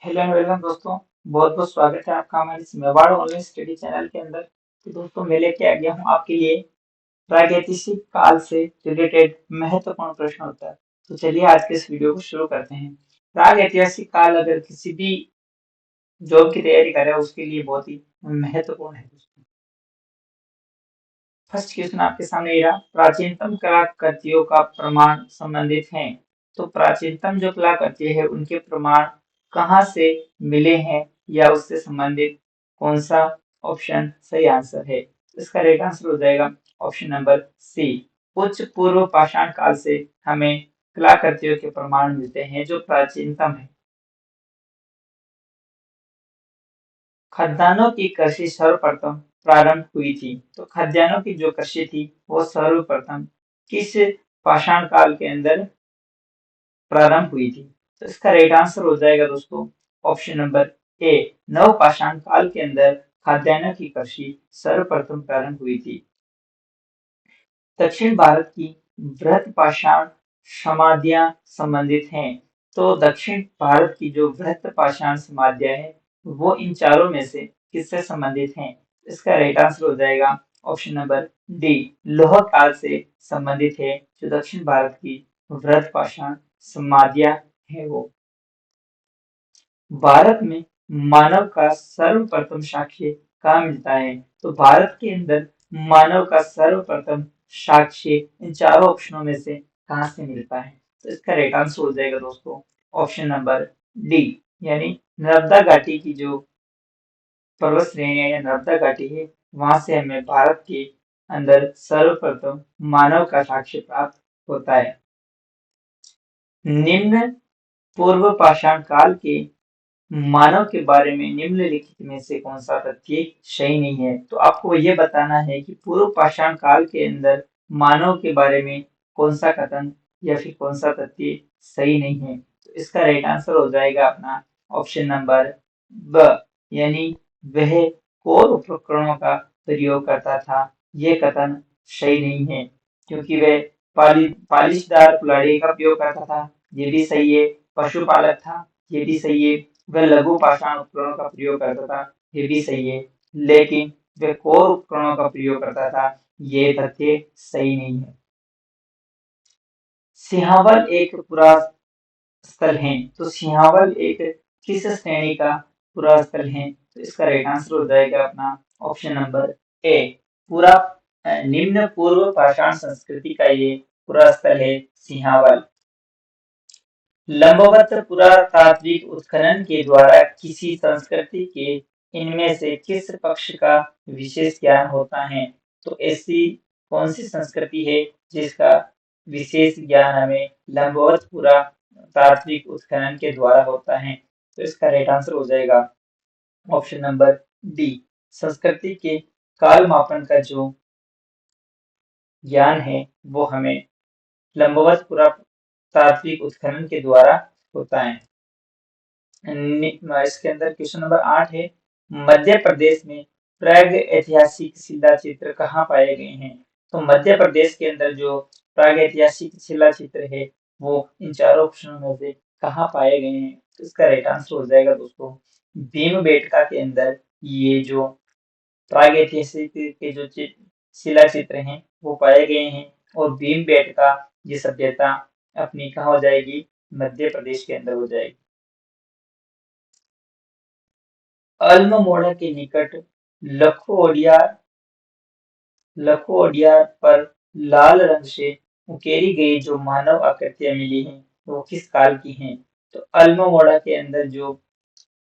Hello and welcome दोस्तों। बहुत बहुत स्वागत है आपका हमारे इस मेवाड़ ऑनलाइन स्टडी चैनल के अंदर। तो दोस्तों मैं लेके आ गया हूँ आपके लिए प्रागैतिहासिक काल से रिलेटेड महत्वपूर्ण प्रश्न उत्तर। तो चलिए आज के इस वीडियो को शुरू करते हैं। प्रागैतिहासिक काल अगर किसी भी जॉब की तैयारी कर रहे हो उसके लिए बहुत ही महत्वपूर्ण है दोस्तों। फर्स्ट क्वेश्चन आपके सामने ये रहा, प्राचीनतम कलाकृतियों का प्रमाण संबंधित है। तो प्राचीनतम जो कलाकृति है उनके प्रमाण कहाँ से मिले हैं या उससे संबंधित कौन सा ऑप्शन सही आंसर है। इसका राइट आंसर हो जाएगा ऑप्शन नंबर सी। उच्च पूर्व पाषाण काल से हमें कलाकृतियों के प्रमाण मिलते हैं जो प्राचीनतम है। खद्यानों की कृषि सर्वप्रथम प्रारंभ हुई थी। तो खद्यानों की जो कृषि थी वो सर्वप्रथम किस पाषाण काल के अंदर प्रारंभ हुई थी। तो इसका राइट आंसर हो जाएगा दोस्तों ऑप्शन नंबर ए। नव पाषाण काल के अंदर खाद्यान्नों की कृषि सर्वप्रथम प्रारंभ हुई थी। दक्षिण भारत की बृहत पाषाण समाधियां संबंधित हैं। तो दक्षिण भारत की जो बृहत पाषाण समाधियां हैं वो इन चारों में से किससे संबंधित हैं। इसका राइट आंसर हो जाएगा ऑप्शन नंबर डी। लौह काल से संबंधित है जो दक्षिण भारत की बृहत पाषाण समाधियां है वो। भारत में मानव का सर्वप्रथम साक्ष्य कहाँ मिलता है। तो भारत के अंदर मानव का सर्वप्रथम साक्ष्य इन चारों ऑप्शनों में से कहाँ से मिलता है। तो इसका राइट आंसर हो जाएगा दोस्तों ऑप्शन नंबर डी, यानी नर्मदा घाटी की जो पर्वत श्रेणियां या नर्मदा घाटी है वहां से हमें भारत के अंदर सर्वप्रथम मानव का साक्ष्य प्राप्त होता है। निम्न पूर्व पाषाण काल के मानव के बारे में निम्नलिखित में से कौन सा तथ्य सही नहीं है। तो आपको ये बताना है कि पूर्व पाषाण काल के अंदर मानव के बारे में कौन सा कथन या फिर कौन सा तथ्य सही नहीं है। तो इसका राइट आंसर हो जाएगा अपना ऑप्शन नंबर ब, यानी वह कोर उपकरणों का प्रयोग करता था। ये कथन सही नहीं है क्योंकि वह पालिशदार कुल्हाड़ी का प्रयोग करता था। ये भी सही है। पशुपालक था। ये भी सही है। वह लघु पाषाण उपकरणों का प्रयोग करता था। ये भी सही है। लेकिन वह कोर उपकरणों का प्रयोग करता था। ये तथ्य सही नहीं है। सिंहावल एक पुरास्थल है। तो सिंहावल एक किस श्रेणी का पुरास्थल है। तो इसका राइट आंसर हो जाएगा अपना ऑप्शन नंबर ए। पूरा निम्न पूर्व पाषाण संस्कृति का ये पुरास्थल है सिंहावल। लंबवत पुरातात्विक उत्खनन के द्वारा किसी संस्कृति के इनमें से किस पक्ष का विशेष ज्ञान होता है। तो ऐसी कौन सी संस्कृति है जिसका विशेष ज्ञान हमें लंबवत पुरातात्विक उत्खनन के द्वारा होता है। तो इसका राइट आंसर हो जाएगा ऑप्शन नंबर डी। संस्कृति के काल मापन का जो ज्ञान है वो हमें लंबवत पुरातात्विक उत्खनन के द्वारा होता है। इसके अंदर क्वेश्चन नंबर 8 है, मध्य प्रदेश में प्राग ऐतिहासिक शिला चित्र कहाँ पाए गए हैं। तो मध्य प्रदेश के अंदर जो प्राग ऐतिहासिक शिला चित्र है वो इन चारों ऑप्शनों में से कहाँ पाए गए हैं। तो इसका राइट आंसर हो जाएगा दोस्तों भीमबेटका के अंदर ये जो प्राग ऐतिहासिक के जो शिला चित्र हैं वो पाए गए हैं। और भीमबेटका ये सभ्यता अपनी कहाँ हो जाएगी, मध्य प्रदेश के अंदर हो जाएगी। अल्मोड़ा के निकट लखोडिया पर लाल रंग से उकेरी गई जो मानव आकृतियां मिली हैं वो किस काल की हैं। तो अल्मोड़ा के अंदर जो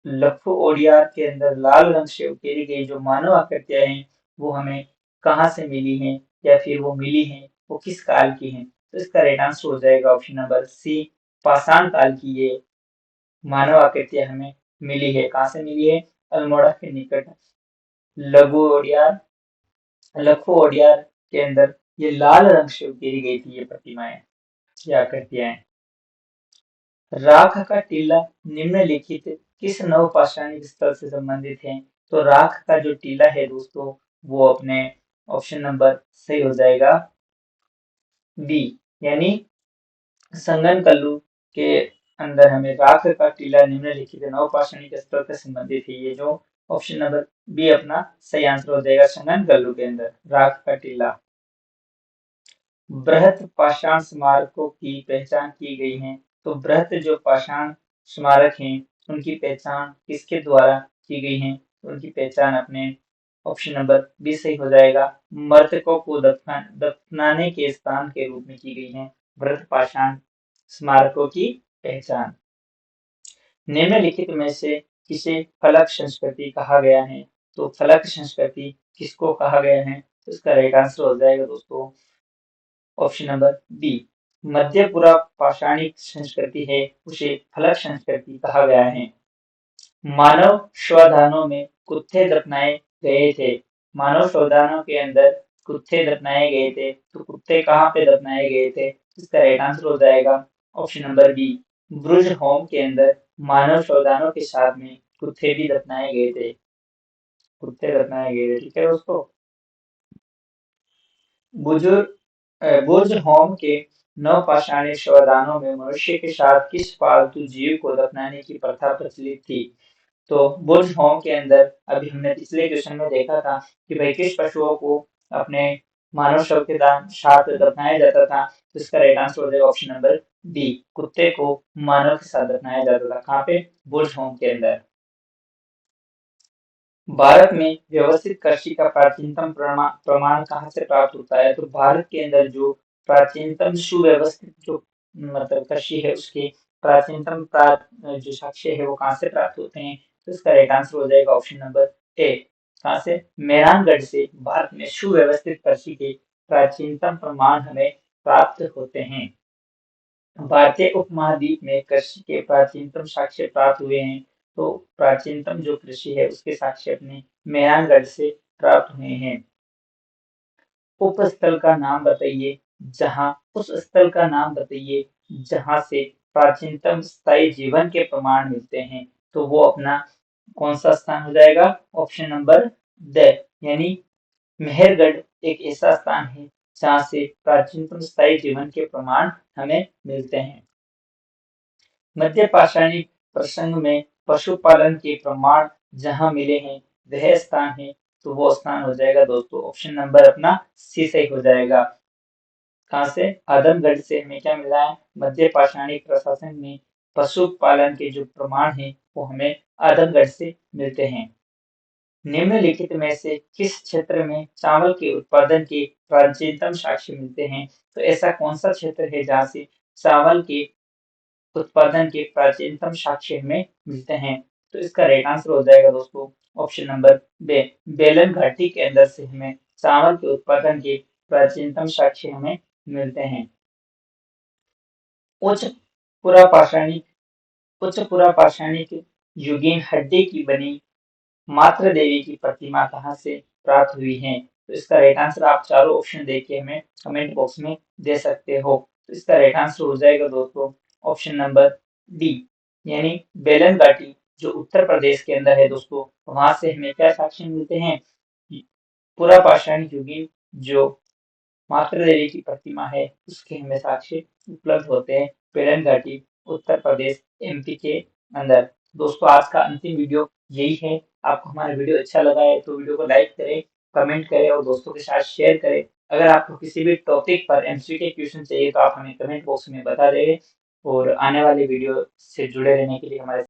लखोडिया के अंदर लाल रंग से उकेरी गई जो मानव आकृतियां हैं वो हमें कहाँ से मिली हैं या फिर वो मिली हैं वो किस काल की हैं। तो इसका राइट आंसर हो जाएगा ऑप्शन नंबर सी। पाषाण काल की ये मानव आकृतियां हमें मिली है। कहाँ से मिली है, अल्मोड़ा के निकट लघु ओडियार लखो ओडियार के अंदर ये लाल रंग से उकेरी गई थी ये प्रतिमाएं या आकृतियां। राख का टीला निम्नलिखित किस नवपाषाणिक स्थल से संबंधित है। तो राख का जो टीला है दोस्तों वो अपने ऑप्शन नंबर सही हो जाएगा बी, यानी संगनकल्लू के अंदर हमें राख का टीला निम्नलिखित नवपाषाणिक स्तर से संबंधित है। ये जो ऑप्शन नंबर बी अपना सही आंसर हो जाएगा। संगनगल्लू के अंदर राख का टीला। बृहत पाषाण स्मारकों की पहचान की गई है। तो बृहत जो पाषाण स्मारक हैं उनकी पहचान किसके द्वारा की गई है? उनकी पहचान अपने ऑप्शन नंबर बी सही हो जाएगा। मृतकों को दफनाने के स्थान के रूप में की गई है बृहत पाषाण स्मारकों की पहचान। निम्नलिखित में से किसे फलक संस्कृति कहा गया है? तो फलक संस्कृति किसको कहा गया है? तो इसका राइट आंसर हो जाएगा दोस्तों ऑप्शन नंबर बी। मध्यपुरा पाषाणिक संस्कृति है उसे फलक संस्कृति कहा गया है। मानव श्मशानों में कुत्ते दफनाए गए थे। मानव श्मशानों के अंदर कुत्ते दफनाए गए थे। तो कुत्ते कहाँ पे दफनाए गए थे? इसका राइट आंसर हो जाएगा ऑप्शन नंबर बी। ब्रुज होम के अंदर मानव श्मशानों के साथ में कुत्ते भी दफनाए गए थे। कुत्ते दफनाए गए थे। ठीक है दोस्तों। बुर्ज होम के नवपाषाणी श्मशानों में मनुष्य के साथ किस पालतू जीव को दफनाने की प्रथा प्रचलित थी? तो बुर्ज होम के अंदर अभी हमने पिछले क्वेश्चन में देखा था कि भाई किस पशुओं को अपने मानव शव के साथ दफनाया जाता था। तो इसका राइट आंसर हो जाएगा ऑप्शन नंबर बी। कुत्ते को मानव के साथ दफनाया जाता था। कहाँ पे? बुर्ज होम के अंदर। भारत में व्यवस्थित कृषि का प्राचीनतम प्रमाण कहाँ से प्राप्त होता है? तो भारत के अंदर जो प्राचीनतम सुव्यवस्थित जो मतलब कृषि है उसके प्राचीनतम जो साक्ष्य है वो कहाँ से प्राप्त होते हैं? तो इसका राइट आंसर हो जाएगा ऑप्शन नंबर ए। कहाँ से? मेहरानगढ़ से भारत में सुव्यवस्थित कृषि के प्राचीनतम प्रमाण हमें प्राप्त होते हैं। भारतीय उपमहाद्वीप में कृषि के प्राचीनतम साक्ष्य प्राप्त हुए हैं। तो प्राचीनतम जो कृषि है उसके साक्ष्य अपने मेहरानगढ़ से प्राप्त हुए हैं। उप स्थल का नाम बताइए जहां उस स्थल का नाम बताइए जहां से प्राचीनतम स्थायी जीवन के प्रमाण मिलते हैं। तो वो अपना कौन सा स्थान हो जाएगा? ऑप्शन नंबर द यानी मेहरगढ़ एक ऐसा स्थान है जहाँ से प्राचीनतम स्थायी जीवन के प्रमाण हमें मिलते हैं। मध्य पाषाणिक प्रसंग में पशुपालन के प्रमाण जहाँ मिले हैं वह स्थान है। तो वो स्थान हो जाएगा दोस्तों ऑप्शन नंबर अपना सी सही हो जाएगा। कहाँ से? आदमगढ़ से हमें क्या मिला है? मध्य पाषाणिक प्रशासन में पशुपालन के जो प्रमाण है वो हमें आदमगढ़ से मिलते हैं। निम्नलिखित में से किस क्षेत्र में चावल के उत्पादन के प्राचीनतम साक्ष्य मिलते हैं? तो ऐसा कौन सा क्षेत्र है जहाँ से चावल के उत्पादन के प्राचीनतम साक्ष्य हमें मिलते हैं? तो इसका राइट आंसर हो जाएगा दोस्तों ऑप्शन नंबर बे। बेलन घाटी के अंदर से हमें चावल के उत्पादन के प्राचीनतम साक्ष्य हमें मिलते हैं। उच्च पुरापाषाणिक युगीन हड्डी की बनी मात्र देवी की प्रतिमा कहाँ से प्राप्त हुई है? तो इसका राइट आंसर आप चारों ऑप्शन देके हमें कमेंट बॉक्स में दे सकते हो। तो इसका राइट आंसर हो जाएगा दोस्तों ऑप्शन नंबर डी यानी बेलन घाटी जो उत्तर प्रदेश के अंदर है दोस्तों। वहां से हमें क्या साक्ष्य मिलते हैं? पुरापाषाण युगीन जो मात्र देवी की प्रतिमा है उसके हमें साक्ष्य उपलब्ध होते हैं बेलन घाटी उत्तर प्रदेश एमपी के अंदर। दोस्तों आज का अंतिम वीडियो यही है। आपको हमारा वीडियो अच्छा लगा है तो वीडियो को लाइक करें, कमेंट करें और दोस्तों के साथ शेयर करें। अगर आपको किसी भी टॉपिक पर एमसीक्यू क्वेश्चन चाहिए तो आप हमें कमेंट बॉक्स में बता दें और आने वाले वीडियो से जुड़े रहने के लिए हमारे